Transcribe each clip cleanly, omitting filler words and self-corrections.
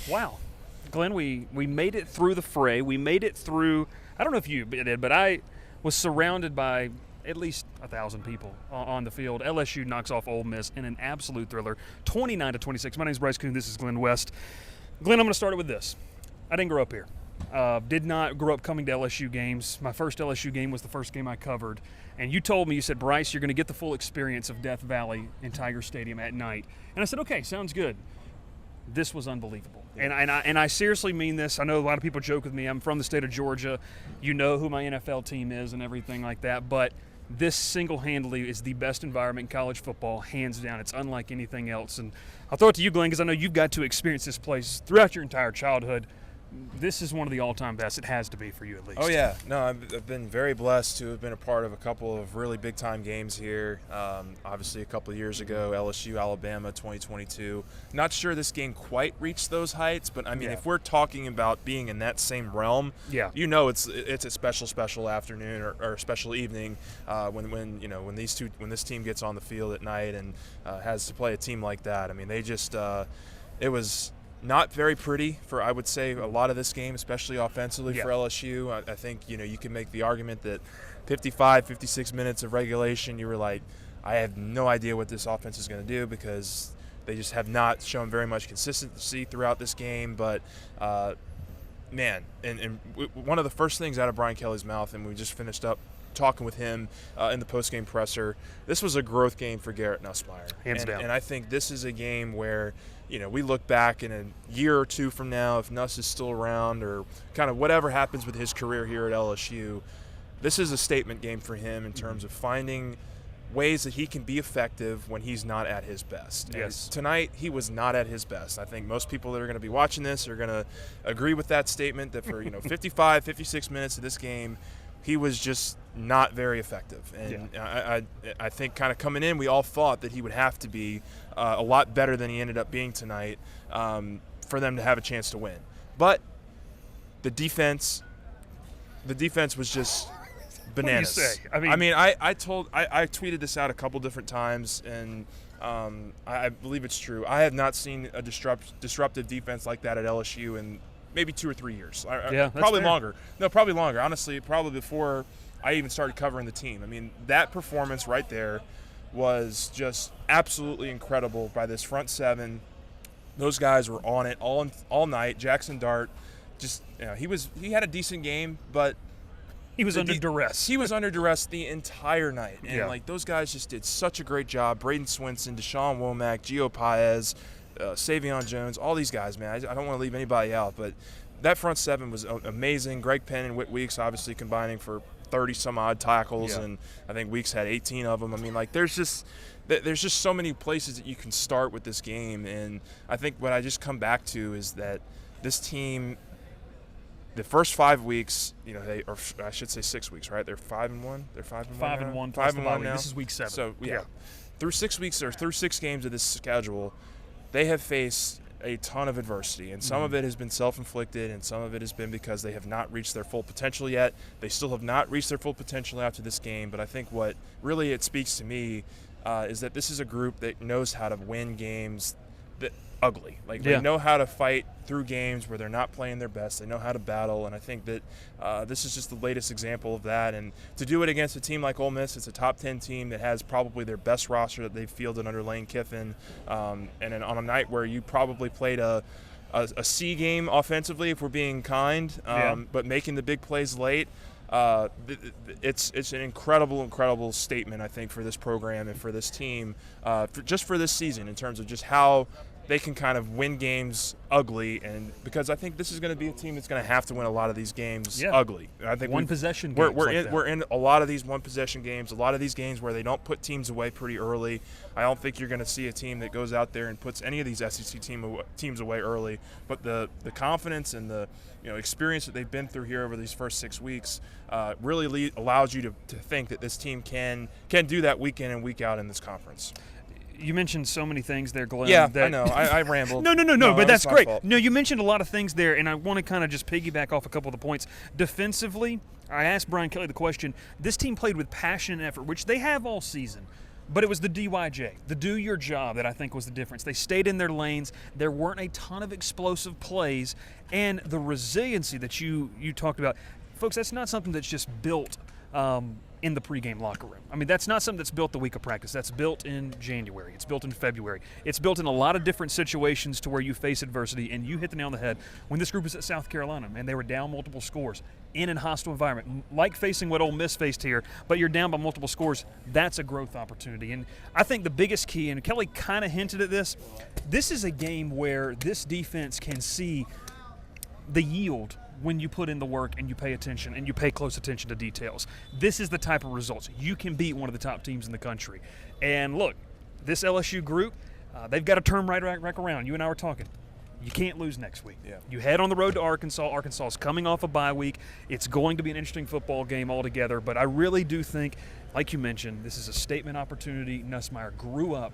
Wow. Glenn, we made it through the fray. We made it through, I don't know if you did, but I was surrounded by at least 1,000 people on the field. LSU knocks off Ole Miss in an absolute thriller, 29-26. My name is Bryce Koon. This is Glen West. Glenn, I'm going to start it with this. I didn't grow up here. Did not grow up coming to LSU games. My first LSU game was the first game I covered. And you told me, you said, Bryce, you're going to get the full experience of Death Valley in Tiger Stadium at night. And I said, okay, sounds good. This was unbelievable. And I seriously mean this. I know a lot of people joke with me. I'm from the state of Georgia. You know who my NFL team is and everything like that. But this single-handedly is the best environment in college football, hands down. It's unlike anything else. And I'll throw it to you, Glenn, because I know you've got to experience this place throughout your entire childhood. This is one of the all-time best. It has to be for you, at least. Oh, yeah. No, I've been very blessed to have been a part of a couple of really big-time games here. Obviously, a couple of years ago, LSU, Alabama, 2022. Not sure this game quite reached those heights, but, I mean, if we're talking about being in that same realm, you know it's a special afternoon or special evening when this team gets on the field at night and has to play a team like that. I mean, they just it was – not very pretty for, I would say, a lot of this game, especially offensively for LSU. I think, you can make the argument that 55, 56 minutes of regulation, you were like, I have no idea what this offense is going to do because they just have not shown very much consistency throughout this game. But, man, and one of the first things out of Brian Kelly's mouth, and we just finished up talking with him in the post-game presser, this was a growth game for Garrett Nussmeier. Hands down. And I think this is a game where – we look back in a year or two from now, if Nuss is still around or kind of whatever happens with his career here at LSU, this is a statement game for him in terms of finding ways that he can be effective when he's not at his best. Yes. And tonight, he was not at his best. I think most people that are going to be watching this are going to agree with that statement that for 55, 56 minutes of this game, he was just not very effective. And I think kind of coming in, we all thought that he would have to be a lot better than he ended up being tonight for them to have a chance to win. But the defense was just bananas. What do you say? I tweeted this out a couple different times, and I believe it's true. I have not seen a disruptive defense like that at LSU in maybe 2 or 3 years. Probably longer. No, probably longer. Honestly, probably before I even started covering the team. I mean, that performance right there was just absolutely incredible by this front seven. Those guys were on it all night. Jackson Dart, just he had a decent game, but he was under duress. He was under duress the entire night, and those guys just did such a great job. Braden Swinson, Deshaun Womack, Gio Paez, Savion Jones, all these guys, man. I don't want to leave anybody out, but that front seven was amazing. Greg Penn and Whit Weeks obviously combining for 30-some-odd tackles, and I think Weeks had 18 of them. I mean, there's just so many places that you can start with this game, and I think what I just come back to is that this team, the first 5 weeks, or I should say 6 weeks, right? They're 5-1. They're 5-1. 5-1 now. This is week 7. So through 6 weeks or through 6 games of this schedule, they have faced a ton of adversity, and some of it has been self-inflicted, and some of it has been because they have not reached their full potential yet. They still have not reached their full potential after this game, but I think what really it speaks to me is that this is a group that knows how to win games that ugly. They know how to fight through games where they're not playing their best. They know how to battle, and I think that this is just the latest example of that. And to do it against a team like Ole Miss, it's a top 10 team that has probably their best roster that they've fielded under Lane Kiffin, and then on a night where you probably played a C game offensively, if we're being kind, but making the big plays late. It's an incredible statement, I think, for this program and for this team, just for this season, in terms of just how they can kind of win games ugly, and because I think this is going to be a team that's going to have to win a lot of these games ugly. I think one-possession games. We're in a lot of these one-possession games, a lot of these games where they don't put teams away pretty early. I don't think you're going to see a team that goes out there and puts any of these SEC teams away early. But the confidence and the experience that they've been through here over these first 6 weeks really allows you to think that this team can do that week in and week out in this conference. You mentioned so many things there, Glenn. Yeah, I know. I rambled. No, but that's great. No, you mentioned a lot of things there, and I want to kind of just piggyback off a couple of the points. Defensively, I asked Brian Kelly the question, this team played with passion and effort, which they have all season. But it was the DYJ, the do your job, that I think was the difference. They stayed in their lanes. There weren't a ton of explosive plays, and the resiliency that you talked about, folks. That's not something that's just built in the pregame locker room. I mean, that's not something that's built the week of practice. That's built in January. It's built in February. It's built in a lot of different situations to where you face adversity, and you hit the nail on the head. When this group was at South Carolina, man, they were down multiple scores in a hostile environment, like facing what Ole Miss faced here, but you're down by multiple scores. That's a growth opportunity. And I think the biggest key, and Kelly kind of hinted at this is a game where this defense can see the yield when you put in the work and you pay attention and you pay close attention to details. This is the type of results. You can beat one of the top teams in the country. And look, this LSU group, they've got to turn right around. You and I were talking. You can't lose next week. Yeah. You head on the road to Arkansas. Arkansas is coming off a bye week. It's going to be an interesting football game altogether, but I really do think, like you mentioned, this is a statement opportunity. Nussmeier grew up,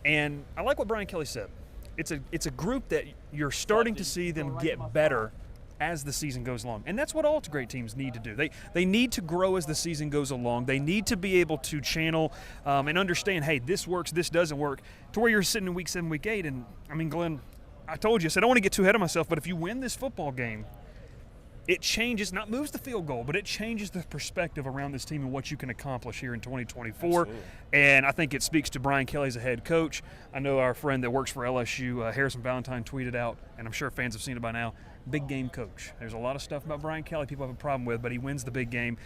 and I like what Brian Kelly said. It's a group that you're starting to see them get better as the season goes along. And that's what all great teams need to do. They need to grow as the season goes along. They need to be able to channel and understand, hey, this works, this doesn't work, to where you're sitting in week 7, week 8. And, I mean, Glenn, I told you, I said I don't want to get too ahead of myself, but if you win this football game, it changes, not moves the field goal, but it changes the perspective around this team and what you can accomplish here in 2024. Absolutely. And I think it speaks to Brian Kelly as a head coach. I know our friend that works for LSU, Harrison Valentine, tweeted out, and I'm sure fans have seen it by now, big game coach. There's a lot of stuff about Brian Kelly people have a problem with, but he wins the big game.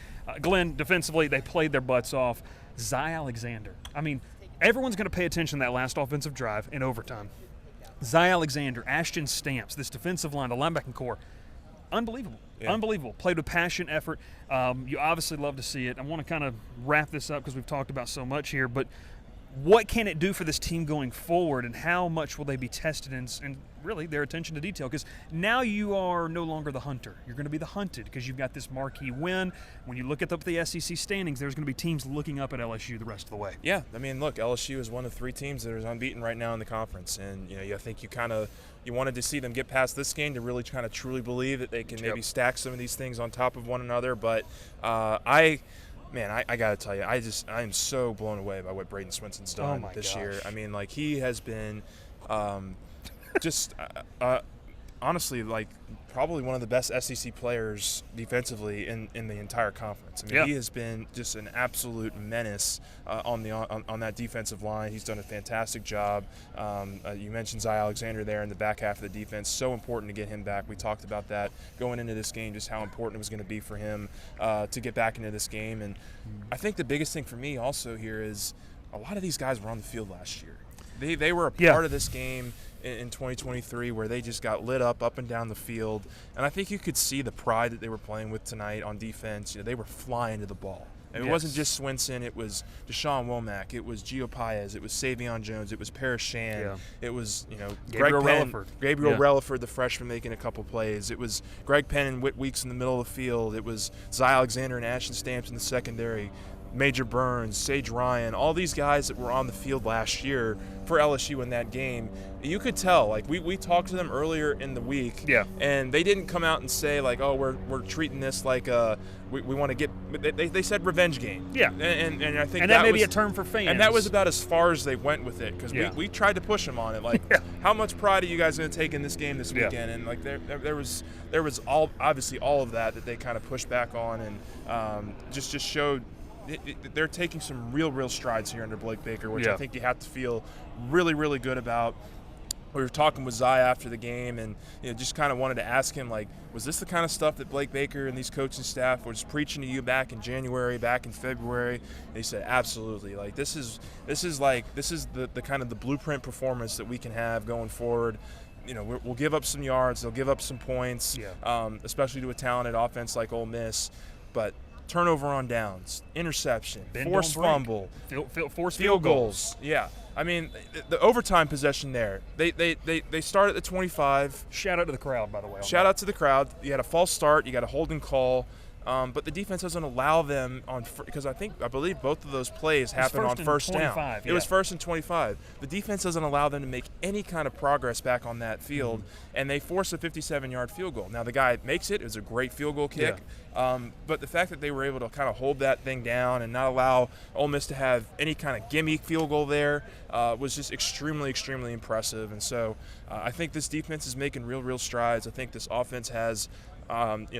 Glenn, defensively, they played their butts off. Zy Alexander. I mean, everyone's going to pay attention to that last offensive drive in overtime. Zy Alexander, Ashton Stamps, this defensive line, the linebacking core, unbelievable. Yeah. Unbelievable. Played with passion, effort. You obviously love to see it. I want to kind of wrap this up because we've talked about so much here, but what can it do for this team going forward, and how much will they be tested and really their attention to detail? Because now you are no longer the hunter. You're going to be the hunted because you've got this marquee win. When you look at the SEC standings, there's going to be teams looking up at LSU the rest of the way. Yeah, I mean, look, LSU is one of 3 teams that is unbeaten right now in the conference, and I think you wanted to see them get past this game to really kind of truly believe that they can maybe stack some of these things on top of one another. But I got to tell you, I am so blown away by what Braden Swenson's done this year. I mean, like, he has been honestly, like, probably one of the best SEC players defensively in the entire conference. I mean, he has been just an absolute menace on that defensive line. He's done a fantastic job. You mentioned Zy Alexander there in the back half of the defense. So important to get him back. We talked about that going into this game, just how important it was going to be for him to get back into this game. And I think the biggest thing for me also here is a lot of these guys were on the field last year. They were a part of this game in 2023 where they just got lit up and down the field. And I think you could see the pride that they were playing with tonight on defense. They were flying to the ball. And it wasn't just Swenson. It was Deshaun Womack. It was Gio Paez. It was Savion Jones. It was Paris Shan. It was, Gabriel Relaford, the freshman, making a couple plays. It was Greg Penn and Whit Weeks in the middle of the field. It was Zy Alexander and Ashton Stamps in the secondary. Major Burns, Sage Ryan, all these guys that were on the field last year for LSU in that game, you could tell. Like, we talked to them earlier in the week, and they didn't come out and say, like, oh, we're treating this like we want to get – they said revenge game. Yeah. And I think that may be a term for fans. And that was about as far as they went with it because we tried to push them on it. Like, how much pride are you guys going to take in this game this weekend? And, like, there was obviously all of that they kind of pushed back on and just showed – they're taking some real strides here under Blake Baker, which I think you have to feel really, really good about. We were talking with Zy after the game and just kind of wanted to ask him, like, was this the kind of stuff that Blake Baker and these coaching staff was preaching to you back in January, back in February? And he said, absolutely. Like, this is the kind of the blueprint performance that we can have going forward. We'll give up some yards, they'll give up some points, especially to a talented offense like Ole Miss, but turnover on downs, interception, forced fumble, forced field goals. Yeah. I mean, the overtime possession there, they start at the 25. Shout out to the crowd, by the way. Shout out to the crowd. You had a false start. You got a holding call. but the defense doesn't allow them because I believe both of those plays happened on first down. Yeah. It was 1st and 25. The defense doesn't allow them to make any kind of progress back on that field, and they force a 57-yard field goal. Now the guy makes it. It was a great field goal kick, but the fact that they were able to kind of hold that thing down and not allow Ole Miss to have any kind of gimme field goal there was just extremely, extremely impressive. And so I think this defense is making real strides. I think this offense has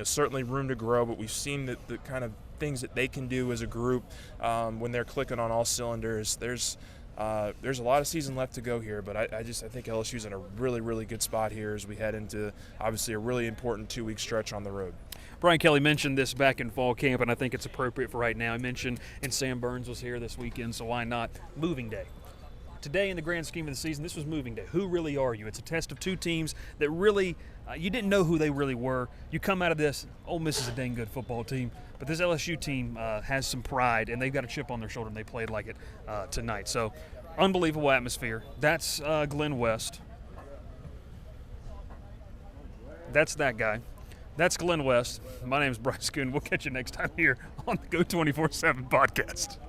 certainly room to grow, but we've seen the kind of things that they can do as a group when they're clicking on all cylinders. There's a lot of season left to go here, but I think LSU's in a really good spot here as we head into obviously a really important 2-week stretch on the road. Brian Kelly mentioned this back in fall camp, and I think it's appropriate for right now. I mentioned, and Sam Burns was here this weekend, so why not? Moving day. Today, in the grand scheme of the season, this was moving day. Who really are you? It's a test of two teams that really, you didn't know who they really were. You come out of this, Ole Miss is a dang good football team, but this LSU team has some pride, and they've got a chip on their shoulder, and they played like it tonight. So, unbelievable atmosphere. That's Glen West. That's that guy. That's Glen West. My name is Bryce Koon. We'll catch you next time here on the Go 24/7 podcast.